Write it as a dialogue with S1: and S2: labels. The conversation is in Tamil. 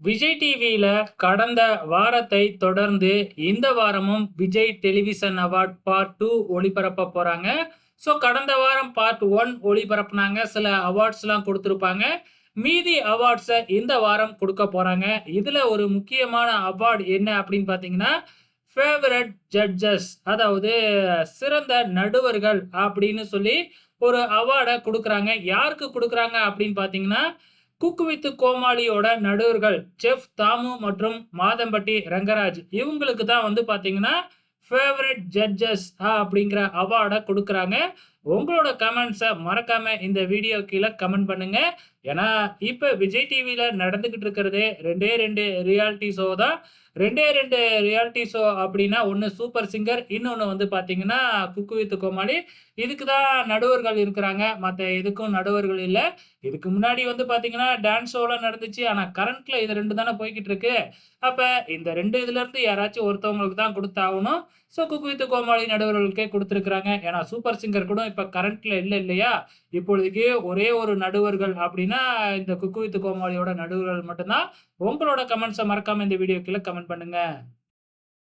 S1: விஜய் டிவியில கடந்த வாரத்தை தொடர்ந்து இந்த வாரமும் விஜய் டெலிவிஷன் அவார்ட் பார்ட் 2 ஒளிபரப்ப போறாங்க. கடந்த வாரம் பார்ட் 1 ஒளிபரப்புனாங்க. சில அவார்ட்ஸ்லாம் குடுத்திருப்பாங்க. மீதி அவார்ட்ஸ இந்த வாரம் குடுக்க போறாங்க. இதுல ஒரு முக்கியமான அவார்ட் என்ன அப்படின்னு பார்த்தீங்கன்னா, ஃபேவரைட் ஜட்ஜஸ் அதாவது சிறந்த நடுவர்கள் அப்படின்னு சொல்லி ஒரு அவார்ட குடுக்குறாங்க. யாருக்கு குடுக்குறாங்க அப்படின்னு பார்த்தீங்கன்னா, குக் வித் கோமாளியோட நடுவர்கள் செஃப் தாமு மற்றும் மாதம்பட்டி ரங்கராஜ் இவங்களுக்கு தான் வந்து பாத்தீங்கன்னா ஃபேவரட் ஜட்ஜஸ் அப்படிங்கிற அவார்டை கொடுக்குறாங்க. உங்களோட கமெண்ட்ஸை மறக்காம இந்த வீடியோ கீழே கமெண்ட் பண்ணுங்க. ஏன்னா இப்ப விஜய் டிவியில நடந்துகிட்டு இருக்கிறதே ரெண்டே ரெண்டு ரியாலிட்டி ஷோ தான். ரெண்டே ரெண்டு ரியாலிட்டி ஷோ அப்படின்னா ஒன்னு சூப்பர் சிங்கர், இன்னொன்னு வந்து பாத்தீங்கன்னா குக்கு வித் கோமாளி. இதுக்கு தான் நடுவர்கள் இருக்கிறாங்க, மற்ற எதுக்கும் நடுவர்கள் இல்லை. இதுக்கு முன்னாடி வந்து பாத்தீங்கன்னா டான்ஸ் ஷோலாம் நடந்துச்சு. ஆனா கரண்ட்ல இது 2 தானே போய்க்கிட்டு இருக்கு. அப்ப இந்த 2 இதுல இருந்து யாராச்சும் ஒருத்தவங்களுக்கு தான் குடுத்தாகணும். குக்கு வித் கோமாளி நடுவர்களுக்கே குடுத்திருக்கிறாங்க. ஏன்னா சூப்பர் சிங்கர் கூட இப்ப கரண்ட்ல இல்ல இல்லையா? இப்பொழுதைக்கு ஒரே ஒரு நடுவர்கள் அப்படின்னா இந்த குக்கு வித் கோமாளியோட நடுவர்கள் மட்டும் தான். உங்களோட கமெண்ட்ஸ மறக்காம இந்த வீடியோ கீழ கமெண்ட் பண்ணுங்க.